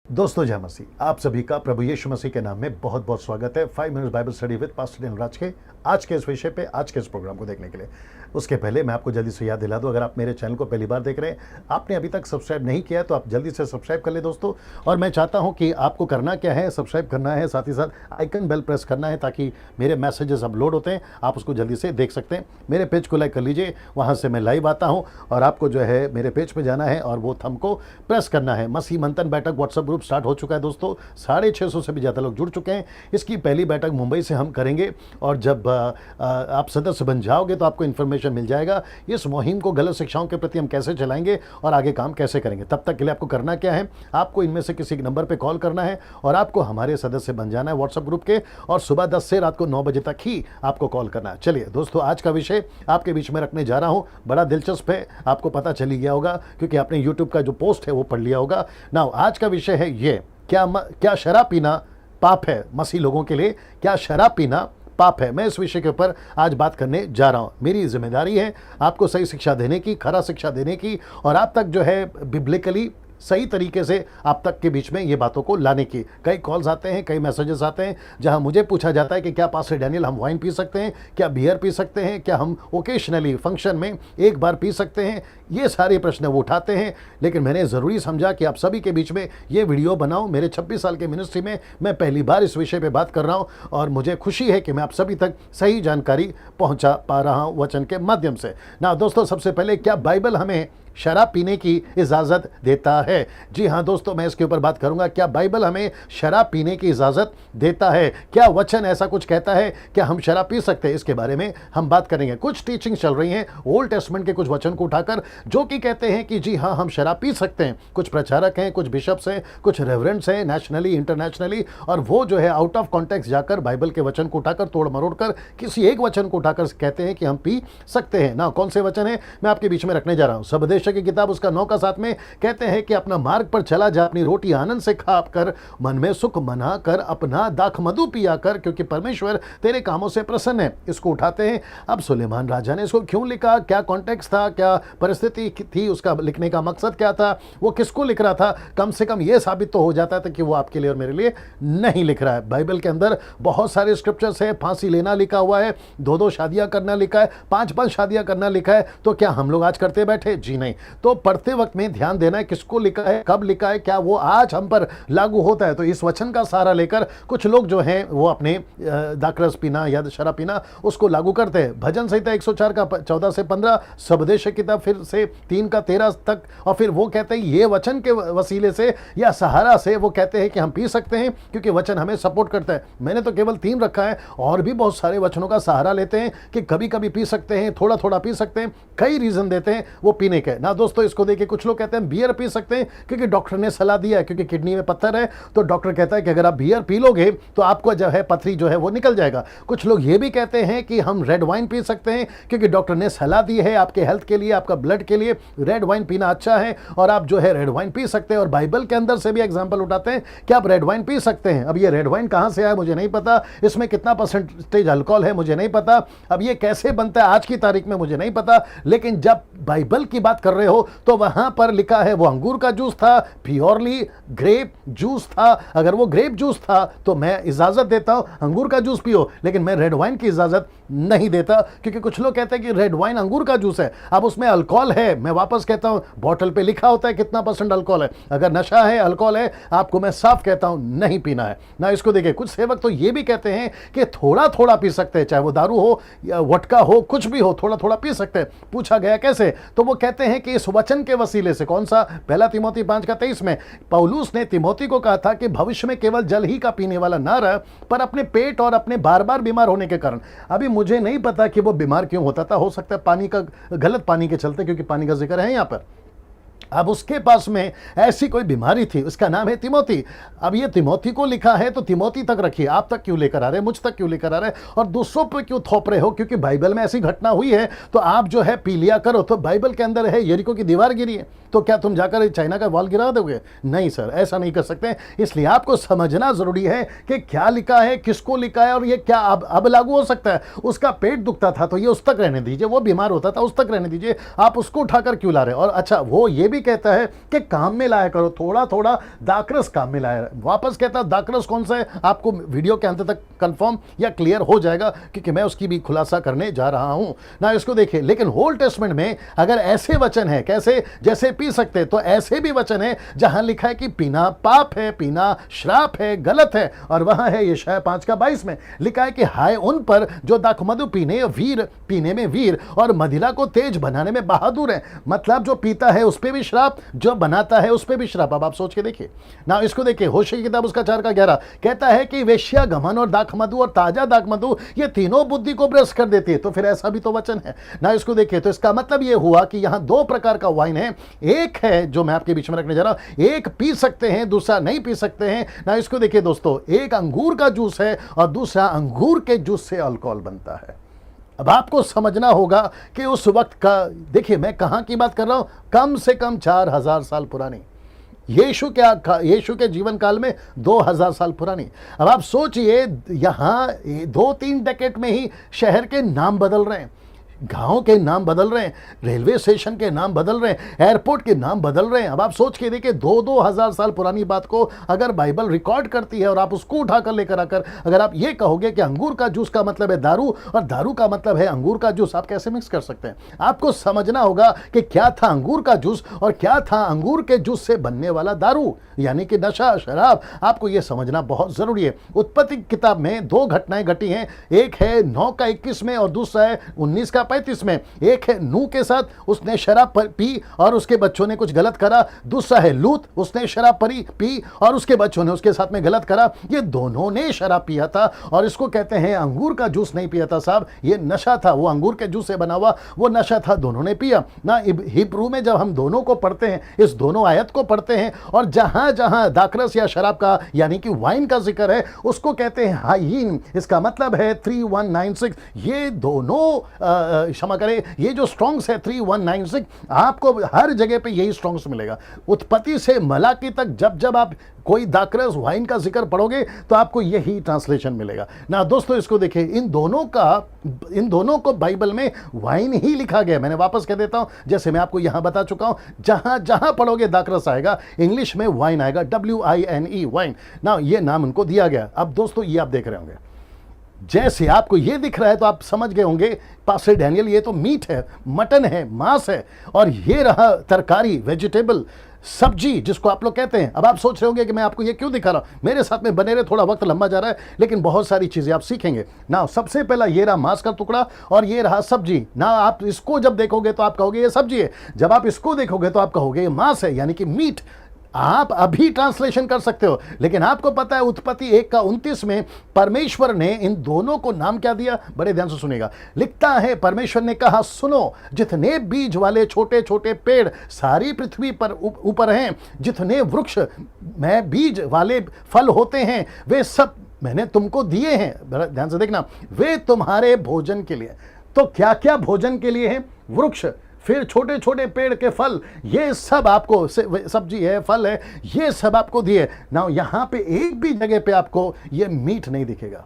दोस्तों जय मसीह, आप सभी का प्रभु यीशु मसीह के नाम में बहुत बहुत स्वागत है 5 minutes Bible study with pastor Dhanraj के आज के इस विषय पे आज के इस प्रोग्राम को देखने के लिए। उसके पहले मैं आपको जल्दी से याद दिला दूं, अगर आप मेरे चैनल को पहली बार देख रहे हैं, आपने अभी तक सब्सक्राइब नहीं किया है तो आप जल्दी से सब्सक्राइब कर ले दोस्तों। और मैं चाहता हूं कि आपको करना क्या है, सब्सक्राइब करना है, साथ ही साथ आइकन बेल प्रेस करना है ताकि मेरे मैसेजेस अपलोड होते हैं आप उसको जल्दी से देख सकते हैं। मेरे पेज को लाइक कर लीजिए, वहाँ से मैं लाइव आता हूँ और आपको जो है मेरे पेज पर जाना है और वो थंब को प्रेस करना है। मसीह मंथन बैठक व्हाट्सएप ग्रुप स्टार्ट हो चुका है दोस्तों, 650 से भी ज़्यादा लोग जुड़ चुके हैं। इसकी पहली बैठक मुंबई से हम करेंगे और जब आप सदस्य बन जाओगे तो आपको इन्फॉर्मेशन मिल जाएगा इस मुहिम को गलत शिक्षाओं के प्रति हम कैसे चलाएंगे और आगे काम कैसे करेंगे। तब तक के लिए आपको करना क्या है, आपको इनमें से किसी नंबर पे कॉल करना है और आपको हमारे सदस्य बन जाना है व्हाट्सएप ग्रुप के, और सुबह 10 से रात को 9 बजे तक ही आपको कॉल करना है। चलिए दोस्तों, आज का विषय आपके बीच में रखने जा रहा हूँ, बड़ा दिलचस्प है, आपको पता चली गया होगा क्योंकि आपने यूट्यूब का जो पोस्ट है वो पढ़ लिया होगा ना। आज का विषय है ये, क्या शराब पीना पाप है? मसीह लोगों के लिए क्या शराब पीना पाप है? मैं इस विषय के ऊपर आज बात करने जा रहा हूँ। मेरी जिम्मेदारी है आपको सही शिक्षा देने की, खरा शिक्षा देने की, और आप तक जो है बिब्लिकली सही तरीके से आप तक के बीच में ये बातों को लाने की। कई कॉल्स आते हैं, कई मैसेजेस आते हैं जहां मुझे पूछा जाता है कि क्या पास्टर डैनियल हम वाइन पी सकते हैं, क्या बियर पी सकते हैं, क्या हम ओकेशनली फंक्शन में एक बार पी सकते हैं। ये सारे प्रश्न वो उठाते हैं, लेकिन मैंने ज़रूरी समझा कि आप सभी के बीच में ये वीडियो बनाऊं। मेरे 26 साल के मिनिस्ट्री में मैं पहली बार इस विषय पर बात कर रहा हूँ और मुझे खुशी है कि मैं आप सभी तक सही जानकारी पहुँचा पा रहा हूँ वचन के माध्यम से ना। दोस्तों, सबसे पहले, क्या बाइबल हमें शराब पीने की इजाज़त देता है? जी हाँ दोस्तों, मैं इसके ऊपर बात करूंगा। क्या बाइबल हमें शराब पीने की इजाज़त देता है? क्या वचन ऐसा कुछ कहता है? क्या हम शराब पी सकते हैं? इसके बारे में हम बात करेंगे। कुछ टीचिंग चल रही हैं ओल्ड टेस्टमेंट के कुछ वचन को उठाकर, जो कि कहते हैं कि जी हाँ, हम शराब पी सकते हैं। कुछ प्रचारक हैं, कुछ बिशप्स हैं, कुछ रेवरेंड्स हैं, नेशनली इंटरनेशनली, और वो जो है आउट ऑफ कॉन्टेक्स्ट जाकर बाइबल के वचन को उठाकर, तोड़ मरोड़ कर किसी एक वचन को उठाकर कहते हैं कि हम पी सकते हैं ना। कौन से वचन है मैं आपके बीच में रखने जा रहा हूँ। सबदेश की किताब उसका 9 का 7 में कहते हैं कि अपना मार्ग पर चला जा, अपनी रोटी आनंद से खा कर, मन में सुख मना कर, अपना दाख मधु पिया कर, क्योंकि परमेश्वर तेरे कामों से प्रसन्न है। इसको उठाते हैं। अब सुलेमान राजा ने इसको क्यों लिखा, क्या कॉन्टेक्स्ट था, क्या परिस्थिति थी, उसका लिखने का मकसद क्या था, वो किसको लिख रहा था? कम से कम ये साबित तो हो जाता था कि वो आपके लिए और मेरे लिए नहीं लिख रहा है। बाइबल के अंदर बहुत सारे स्क्रिप्चर्स है, फांसी लेना लिखा हुआ है, 2-2 शादियां करना लिखा है, 5-5 शादियां करना लिखा है। तो क्या हम लोग आज करते बैठे? जी नहीं। तो पढ़ते वक्त में ध्यान देना है किसको लिखा है, कब लिखा है, क्या वो आज हम पर लागू होता है। तो इस वचन का सहारा लेकर कुछ लोग जो हैं वो अपने दाखरस पीना या शराब पीना उसको लागू करते हैं। भजन संहिता 104 का 14 से 15, सबदेश किताब फिर से 3 का 13 तक, और फिर वो कहते हैं ये वचन के वसीले से या सहारा से वो कहते हैं कि हम पी सकते हैं क्योंकि वचन हमें सपोर्ट करता है। मैंने तो केवल 3 रखा है, और भी बहुत सारे वचनों का सहारा लेते हैं कि कभी कभी पी सकते हैं, थोड़ा थोड़ा पी सकते हैं, कई रीजन देते हैं वो पीने के ना। दोस्तों, इसको देखिए, कुछ लोग कहते हैं बियर पी सकते हैं क्योंकि डॉक्टर ने सलाह दिया है, क्योंकि किडनी में पत्थर है तो डॉक्टर कहता है कि अगर आप बियर पी लोगे तो आपको जो है पथरी जो है वो निकल जाएगा। कुछ लोग ये भी कहते हैं कि हम रेड वाइन पी सकते हैं क्योंकि डॉक्टर ने सलाह दी है आपके हेल्थ के लिए, आपका ब्लड के लिए रेड वाइन पीना अच्छा है और आप जो है रेड वाइन पी सकते हैं। और बाइबल के अंदर से भी एग्जाम्पल उठाते हैं कि आप रेड वाइन पी सकते हैं। अब ये रेड वाइन कहां से आया मुझे नहीं पता, इसमें कितना परसेंटेज अल्कोहल है मुझे नहीं पता, अब ये कैसे बनता है आज की तारीख में मुझे नहीं पता, लेकिन जब बाइबल की बात कर रहे हो तो वहां पर लिखा है वो अंगूर का जूस था, प्योरली ग्रेप जूस था। अगर वो ग्रेप जूस था तो मैं इजाजत देता हूं अंगूर का जूस पियो, लेकिन मैं रेड वाइन की इजाजत नहीं देता, क्योंकि कुछ लोग कहते हैं कि रेड वाइन अंगूर का जूस है, अब उसमें अल्कोहल है। मैं वापस कहता हूं, बॉटल पे लिखा होता है कितना % अल्कोहल है। अगर नशा है, अल्कोहल है, आपको मैं साफ कहता हूं नहीं पीना है ना। इसको देखिए, कुछ सेवक तो ये भी कहते हैं कि थोड़ा थोड़ा पी सकते हैं, चाहे वो दारू हो या वटका हो, कुछ भी हो, थोड़ा थोड़ा पी सकते हैं। पूछा गया कैसे, तो वो कहते हैं कि इस वचन के वसीले से। कौन सा? पहला तिमोथी 5 का 23 में पौलुस ने तिमोथी को कहा था कि भविष्य में केवल जल ही का पीने वाला ना रह, पर अपने पेट और अपने बार बार बीमार होने के कारण। अभी मुझे नहीं पता कि वो बीमार क्यों होता था, हो सकता है पानी का, गलत पानी के चलते, क्योंकि पानी का जिक्र है यहां पर। अब उसके पास में ऐसी कोई बीमारी थी, उसका नाम है तिमोथी। अब ये तिमोथी को लिखा है तो तिमोथी तक रखिए, आप तक क्यों लेकर आ रहे हैं, मुझ तक क्यों लेकर आ रहे हैं और दूसरों पे क्यों थोप रहे हो? क्योंकि बाइबल में ऐसी घटना हुई है तो आप जो है पी लिया करो। तो बाइबल के अंदर है यरीको की दीवार गिरी है, तो क्या तुम जाकर चाइना का वॉल गिरा दोगे? नहीं सर, ऐसा नहीं कर सकते। इसलिए आपको समझना जरूरी है कि क्या लिखा है, किसको लिखा है, और ये क्या अब लागू हो सकता है। उसका पेट दुखता था तो ये उस तक रहने दीजिए, वो बीमार होता था उस तक रहने दीजिए, आप उसको उठाकर क्यों ला रहे? और अच्छा, वो ये भी कहता है कि काम में लाया करो, थोड़ा थोड़ा दाकरस काम में लाया। वापस कहता है दाकरस कौन सा है, आपको वीडियो के अंत तक कंफर्म या क्लियर हो जाएगा, क्योंकि मैं उसकी भी खुलासा करने जा रहा हूं ना। इसको देखिए, लेकिन ओल्ड टेस्टमेंट में अगर ऐसे वचन है, कैसे, जैसे पी सकते, तो ऐसे भी वचन है जहां लिखा है कि पीना पाप है, पीना श्राप है, गलत है। और वहां है यशायाह 5:22 में लिखा है कि हाय उन पर जो दाखमधु पीने में वीर और मदिरा को तेज बनाने में बहादुर है। मतलब जो पीता है उस पे भी श्राप, जो बनाता है उस पे भी श्राप। अब आप सोच के देखिए ना, इसको देखिए, होशे की किताब उसका 4:11 कहता है कि वेश्या, घमन और दाखमधु और ताजा दाखमधु ये तीनों बुद्धि को भ्रष्ट कर देती है। तो फिर ऐसा भी तो वचन है ना। इसको देखिए, तो इसका मतलब ये हुआ कि यहां दो प्रकार का वाइन है। एक है जो मैं आपके बीच में रखने जा रहा हूं, एक पी सकते हैं, दूसरा नहीं पी सकते हैं ना। इसको देखिए दोस्तों, एक अंगूर का जूस है और दूसरा अंगूर के जूस से अल्कोहल बनता है। अब आपको समझना होगा कि उस वक्त का, देखिए मैं कहां की बात कर रहा हूं, कम से कम 4000 साल पुरानी, यीशु के जीवन काल में 2000 साल पुरानी। अब आप सोचिए, यहां 2-3 डेकेड में ही शहर के नाम बदल रहे हैं, गांव के नाम बदल रहे हैं, रेलवे स्टेशन के नाम बदल रहे हैं, एयरपोर्ट के नाम बदल रहे हैं। अब आप सोच के देखिए, 2-2000 साल पुरानी बात को अगर बाइबल रिकॉर्ड करती है और आप उसको उठाकर लेकर आकर अगर आप ये कहोगे कि अंगूर का जूस का मतलब है दारू और दारू का मतलब है अंगूर का जूस, आप कैसे मिक्स कर सकते हैं? आपको समझना होगा कि क्या था अंगूर का जूस और क्या था अंगूर के जूस से बनने वाला दारू, यानी कि नशा, शराब। आपको यह समझना बहुत जरूरी है। उत्पत्ति किताब में 2 घटनाएं घटी हैं, एक है 9:21 में और दूसरा है 19:35 में। एक है नूह के साथ, उसने शराब पी और उसके बच्चों ने कुछ गलत करा। दूसरा है लूत, उसने शराब पी और उसके बच्चों ने उसके साथ में गलत करा। ये दोनों ने शराब पिया था और इसको कहते हैं अंगूर का जूस नहीं पिया था साहब, ये नशा था, वो अंगूर के जूस से बना हुआ वो नशा था, दोनों ने पिया ना। हिब्रू में जब हम दोनों को पढ़ते हैं, इस दोनों आयत को पढ़ते हैं, और जहां जहां दाखरस या शराब का यानी कि वाइन का जिक्र है उसको कहते हैं हाइन। इसका मतलब है 3196। ये दोनों क्षमा करें, ये जो स्ट्रॉन्ग्स है 3196, आपको हर जगह पे यही स्ट्रॉन्ग्स मिलेगा। उत्पत्ति से मलाकी तक जब जब आप कोई दाखरस वाइन का जिक्र पढ़ोगे तो आपको यही ट्रांसलेशन मिलेगा ना। दोस्तों इसको देखिए, इन दोनों को बाइबल में वाइन ही लिखा गया। मैंने वापस कह देता हूं, जैसे मैं आपको यहां बता चुका हूं, जहां जहां पढ़ोगे दाखरस आएगा, इंग्लिश में वाइन आएगा, WINE, वाइन ना, ये नाम उनको दिया गया। अब दोस्तों ये आप देख रहे होंगे, जैसे आपको ये दिख रहा है तो आप समझ गए होंगे पास्टर डैनियल ये तो मीट है, मटन है, मांस है, और ये रहा तरकारी, वेजिटेबल, सब्जी जिसको आप लोग कहते हैं। अब आप सोच रहे होंगे कि मैं आपको ये क्यों दिखा रहा हूं, मेरे साथ में बने रहे, थोड़ा वक्त लंबा जा रहा है लेकिन बहुत सारी चीजें आप सीखेंगे ना। सबसे पहला ये रहा मांस का टुकड़ा और ये रहा सब्जी ना। आप इसको जब देखोगे तो आप कहोगे ये सब्जी है, जब आप इसको देखोगे तो आप कहोगे ये मांस है, यानी कि मीट। आप अभी ट्रांसलेशन कर सकते हो, लेकिन आपको पता है उत्पत्ति 1:29 में परमेश्वर ने इन दोनों को नाम क्या दिया? बड़े ध्यान से सुनेगा, लिखता है परमेश्वर ने कहा, सुनो, जितने बीज वाले छोटे छोटे पेड़ सारी पृथ्वी पर ऊपर हैं, जितने वृक्ष में बीज वाले फल होते हैं, वे सब मैंने तुमको दिए हैं। बड़ा ध्यान से देखना, वे तुम्हारे भोजन के लिए। तो क्या क्या भोजन के लिए हैं? वृक्ष, फिर छोटे छोटे पेड़ के फल, ये सब आपको, सब्जी है, फल है, ये सब आपको दिए ना। यहां पे एक भी जगह पे आपको ये मीट नहीं दिखेगा,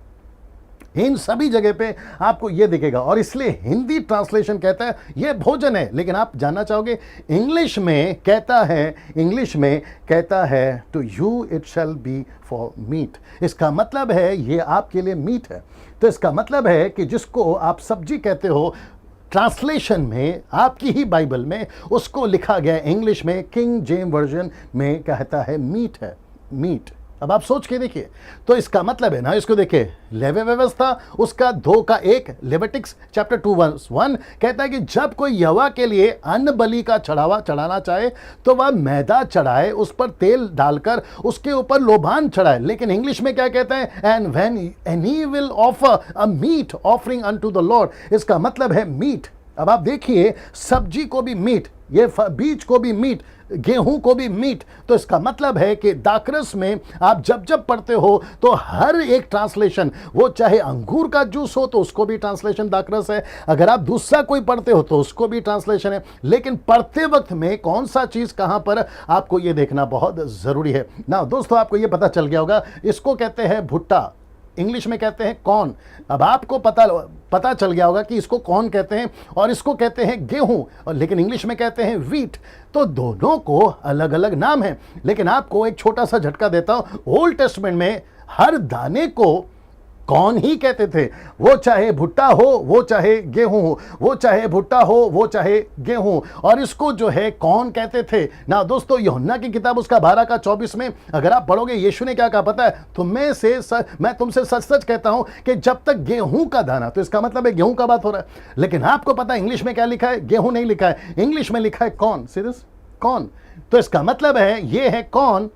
इन सभी जगह पे आपको ये दिखेगा। और इसलिए हिंदी ट्रांसलेशन कहता है ये भोजन है, लेकिन आप जानना चाहोगे इंग्लिश में कहता है to you it shall be for meat. इसका मतलब है ये आपके लिए मीट है। तो इसका मतलब है कि जिसको आप सब्जी कहते हो, ट्रांसलेशन में आपकी ही बाइबल में उसको लिखा गया इंग्लिश में, किंग जेम्स वर्जन में कहता है मीट है, मीट। अब आप सोच के देखिए, तो इसका मतलब है ना, इसको देखिए, लेवे व्यवस्था उसका 2:1, लेविटिक्स चैप्टर 2:1 कहता है कि जब कोई यहोवा के लिए अन्न बलि का चढ़ावा चढ़ाना चाहे तो वह मैदा चढ़ाए, उस पर तेल डालकर उसके ऊपर लोबान चढ़ाए। लेकिन इंग्लिश में क्या कहता है? And when any will offer a meat offering unto the Lord. इसका मतलब है मीट। अब आप देखिए, सब्जी को भी मीट, ये बीज को भी मीट, गेहूं को भी मीट। तो इसका मतलब है कि दाकरस में आप जब जब पढ़ते हो तो हर एक ट्रांसलेशन, वो चाहे अंगूर का जूस हो तो उसको भी ट्रांसलेशन दाकरस है, अगर आप दूसरा कोई पढ़ते हो तो उसको भी ट्रांसलेशन है। लेकिन पढ़ते वक्त में कौन सा चीज कहां पर, आपको यह देखना बहुत जरूरी है ना। दोस्तों आपको यह पता चल गया होगा, इसको कहते हैं भुट्टा, इंग्लिश में कहते हैं कॉर्न। अब आपको पता चल गया होगा कि इसको कॉर्न कहते हैं और इसको कहते हैं गेहूं, और लेकिन इंग्लिश में कहते हैं व्हीट। तो दोनों को अलग अलग नाम है। लेकिन आपको एक छोटा सा झटका देता हूं, ओल्ड टेस्टमेंट में हर दाने को कौन ही कहते थे, वो चाहे भुट्टा हो वो चाहे गेहूं हो, वो चाहे भुट्टा हो वो चाहे गेहूं, और इसको जो है कौन कहते थे ना। दोस्तों यूहन्ना की किताब उसका 12 का 24 में अगर आप पढ़ोगे, यीशु ने क्या कहा पता है, मैं तुमसे सच सच कहता हूं कि जब तक गेहूं का दाना, तो इसका मतलब है गेहूं का बात हो रहा है। लेकिन आपको पता है इंग्लिश में क्या लिखा है, गेहूं नहीं लिखा है, इंग्लिश में लिखा है कॉर्न, सीरियस कॉर्न। तो इसका मतलब है ये है कॉर्न,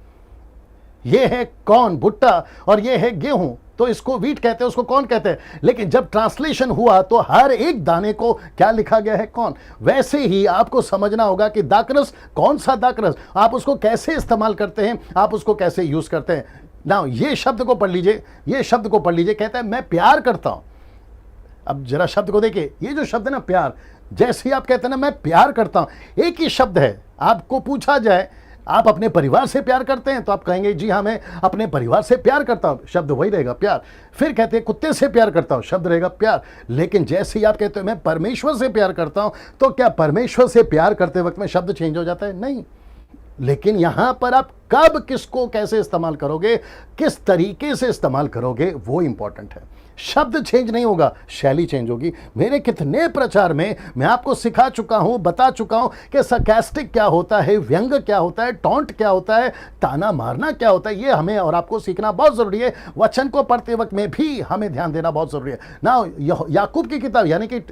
ये है कॉर्न भुट्टा, और ये है गेहूं। तो इसको व्हीट कहते हैं, उसको कौन कहते हैं। लेकिन जब ट्रांसलेशन हुआ तो हर एक दाने को क्या लिखा गया है, कौन। वैसे ही आपको समझना होगा कि दाकरस, कौन सा दाकरस, आप उसको कैसे इस्तेमाल करते हैं, आप उसको कैसे यूज करते हैं ना। ये शब्द को पढ़ लीजिए, ये शब्द को पढ़ लीजिए, कहता है मैं प्यार करता हूं। अब जरा शब्द को देखिए, ये जो शब्द है ना प्यार, जैसे ही आप कहते हैं ना मैं प्यार करता हूं, एक ही शब्द है। आपको पूछा जाए आप अपने परिवार से प्यार करते हैं, तो आप कहेंगे जी हाँ मैं अपने परिवार से प्यार करता हूं, शब्द वही रहेगा प्यार। फिर कहते हैं कुत्ते से प्यार करता हूं, शब्द रहेगा प्यार। लेकिन जैसे ही आप कहते हो मैं परमेश्वर से प्यार करता हूं, तो क्या परमेश्वर से प्यार करते वक्त में शब्द चेंज हो जाता है? नहीं। लेकिन यहां पर आप कब किसको कैसे इस्तेमाल करोगे, किस तरीके से इस्तेमाल करोगे, वो इंपॉर्टेंट है। शब्द चेंज नहीं होगा, शैली चेंज होगी। मेरे कितने प्रचार में मैं आपको सिखा चुका हूं, बता चुका हूं कि सरकास्टिक क्या होता है, व्यंग क्या होता है, टॉन्ट क्या होता है, ताना मारना क्या होता है। ये हमें और आपको सीखना बहुत जरूरी है। वचन को पढ़ते वक्त में भी हमें ध्यान देना बहुत जरूरी है ना। याकूब की किताब यानी कि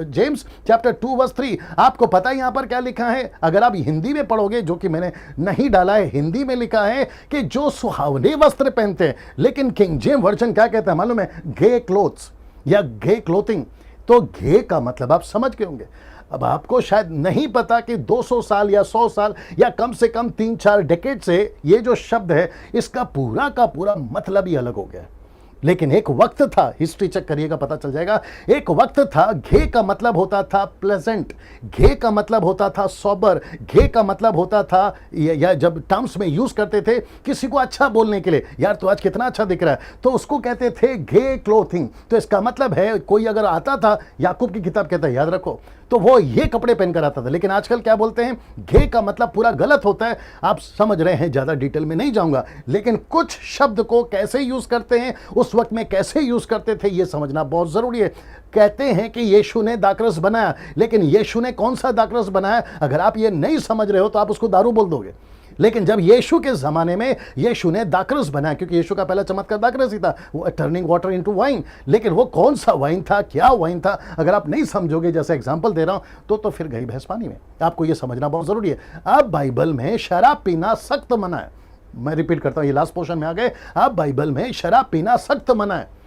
जेम्स चैप्टर 2:3, आपको पता है यहां पर क्या लिखा है। अगर आप हिंदी में पढ़ोगे, जो कि मैंने नहीं डाला है, हिंदी में लिखा है कि जो सुहावने वस्त्र पहनते हैं। लेकिन किंग जेम्स वर्जन क्या कहता है मालूम है, गे क्लोथ्स या गे क्लोथिंग। तो गे का मतलब आप समझ गए होंगे। अब आपको शायद नहीं पता कि 200 साल या 100 साल या कम से कम 3-4 डेकेड से ये जो शब्द है, इसका पूरा का पूरा मतलब ही अलग हो गया है। लेकिन एक वक्त था, हिस्ट्री चेक करिएगा पता चल जाएगा, एक वक्त था घे का मतलब होता था प्लेजेंट, घे का मतलब होता था सोबर, घे का मतलब होता था, या जब टर्म्स में यूज करते थे किसी को अच्छा बोलने के लिए, यार तो आज कितना अच्छा दिख रहा है, तो उसको कहते थे घे क्लोथिंग। तो इसका मतलब है कोई अगर आता था, याकूब की किताब कहता है याद रखो, तो वो ये कपड़े पहनकर आता था। लेकिन आजकल क्या बोलते हैं, घे का मतलब पूरा गलत होता है। आप समझ रहे हैं, ज्यादा डिटेल में नहीं जाऊंगा, लेकिन कुछ शब्द को कैसे यूज करते हैं, उस वक्त में कैसे यूज करते थे, ये समझना बहुत जरूरी है। कहते हैं कि यीशु ने दाकरस बनाया, लेकिन यीशु ने कौन सा दाकरस बनाया, अगर आप ये नहीं समझ रहे हो तो आप उसको दारू बोल दोगे। लेकिन जब यीशु के जमाने में यीशु ने दाकरस बनाया, क्योंकि यीशु का पहला चमत्कार दाकरस ही था, वो टर्निंग वाटर इनटू वाइन। लेकिन वो कौन सा वाइन था, क्या वाइन था, अगर आप नहीं समझोगे, जैसे एग्जांपल दे रहा हूं, तो फिर गई भैंस पानी में। आपको ये समझना बहुत जरूरी है। अब बाइबल में शराब पीना सख्त मना है। मैं रिपीट करता हूं, ये लास्ट पोर्शन में आ गए। अब बाइबल में शराब पीना सख्त मना है।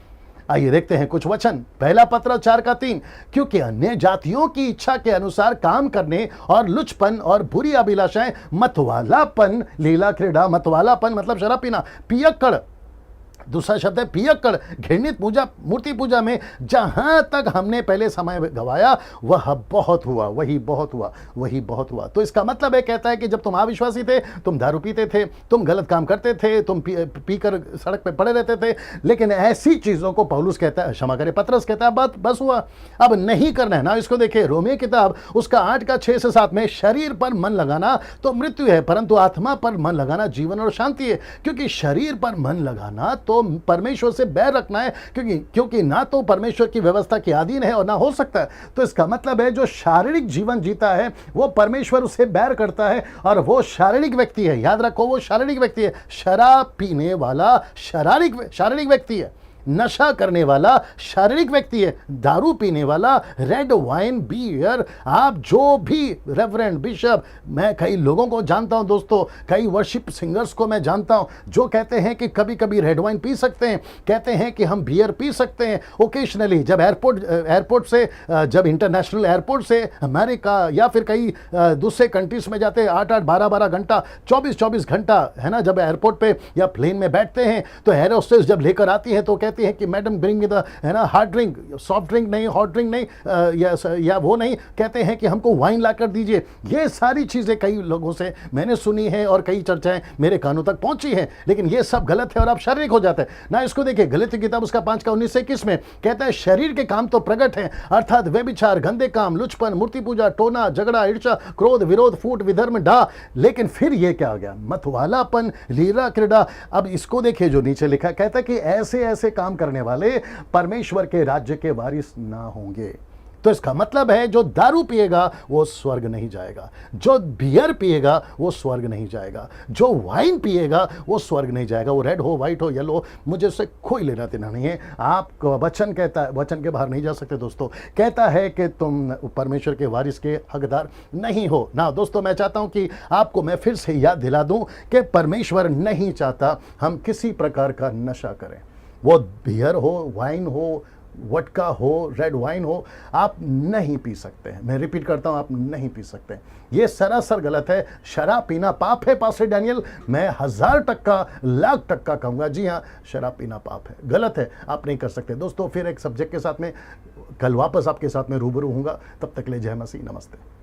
आइए देखते हैं कुछ वचन। पहला पत्र 4:3, क्योंकि अन्य जातियों की इच्छा के अनुसार काम करने और लुचपन और बुरी अभिलाषाएं, मतवालापन, लीला क्रीड़ा, मतवालापन मतलब शराब पीना, पियक्कड़, दूसरा शब्द है पियक्कड़, घृणित पूजा, मूर्ति पूजा में जहां तक हमने पहले समय गवाया वह बहुत हुआ, वही बहुत हुआ, वही बहुत हुआ। तो इसका मतलब है, कहता है कि जब तुम अविश्वासी थे, तुम दारू पीते थे, तुम गलत काम करते थे, तुम पीकर सड़क पे पड़े रहते थे, लेकिन ऐसी चीजों को पौलुस कहता है, क्षमा करे पतरस कहता है बस हुआ, अब नहीं करना है ना। इसको देखिए, रोमियो किताब उसका 8:6-7 में, शरीर पर मन लगाना तो मृत्यु है, परंतु आत्मा पर मन लगाना जीवन और शांति है। क्योंकि शरीर पर मन लगाना तो परमेश्वर से बैर रखना है, क्योंकि ना तो परमेश्वर की व्यवस्था के अधीन है और ना हो सकता है। तो इसका मतलब है जो शारीरिक जीवन जीता है वो परमेश्वर उससे बैर करता है, और वो शारीरिक व्यक्ति है। याद रखो, वो शारीरिक व्यक्ति है। शराब पीने वाला शारीरिक व्यक्ति है। नशा करने वाला शारीरिक व्यक्ति है, दारू पीने वाला, रेड वाइन, बियर, आप जो भी रेवरेंड बिशप, मैं कई लोगों को जानता हूं दोस्तों, कई वर्शिप सिंगर्स को मैं जानता हूं जो कहते हैं कि कभी कभी रेड वाइन पी सकते हैं, कहते हैं कि हम बियर पी सकते हैं ओकेशनली, जब एयरपोर्ट से, जब इंटरनेशनल एयरपोर्ट से अमेरिका या फिर कई दूसरे कंट्रीज में जाते हैं, 8-8 12-12 घंटा, 24-24 घंटा, है ना, जब एयरपोर्ट पे या प्लेन में बैठते हैं तो एयर होस्टेस जब लेकर आती है तो कहती है कि मैडम ब्रिंग मी द, है ना, हार्ड ड्रिंक, सॉफ्ट ड्रिंक नहीं, हॉट ड्रिंक नहीं, या वो नहीं, कहते हैं कि हमको वाइन ला कर दीजिए। ये सारी चीज़ें कई लोगों से मैंने सुनी है और कई चर्चाएं मेरे कानों तक पहुंची हैं, लेकिन ये सब गलत है और आप शारीरिक हो जाते हैं ना। इसको देखिए, गलत किताब उसका 5:19-21 में कहता है शरीर के काम तो प्रकट हैं, अर्थात व्यभिचार, गंदे काम, लुचपन, मूर्ति पूजा, टोना, झगड़ा, ईर्ष्या, क्रोध, विरोध, फूट, विधर्म, डा। लेकिन फिर ये क्या आ गया, मतवालापन, लीला क्रीड़ा। अब इसको देखिए जो नीचे लिखा, कहता है कि ऐसे ऐसे काम करने वाले परमेश्वर के राज्य के वारिस ना होंगे। तो इसका मतलब है जो दारू पिएगा वो स्वर्ग नहीं जाएगा, जो बियर पिएगा वो स्वर्ग नहीं जाएगा, जो वाइन पिएगा वो स्वर्ग नहीं जाएगा। वो रेड हो, वाइट हो, येलो, मुझे उससे कोई लेना देना नहीं है। आप वचन कहता है, वचन के बाहर नहीं जा सकते दोस्तों, कहता है कि तुम परमेश्वर के वारिस के हकदार नहीं हो ना। दोस्तों मैं चाहता हूं कि आपको मैं फिर से याद दिला दूं कि परमेश्वर नहीं चाहता हम किसी प्रकार का नशा करें, वो बियर हो, वाइन हो, वटका हो, रेड वाइन हो, आप नहीं पी सकते हैं। मैं रिपीट करता हूं, आप नहीं पी सकते। ये सरासर गलत है। शराब पीना पाप है पास्टर डैनियल, मैं 1000% लाख टक्का कहूंगा, जी हाँ, शराब पीना पाप है, गलत है, आप नहीं कर सकते। दोस्तों फिर एक सब्जेक्ट के साथ में कल वापस आपके साथ में रूबरू हूंगा, तब तक ले जय मसीह, नमस्ते।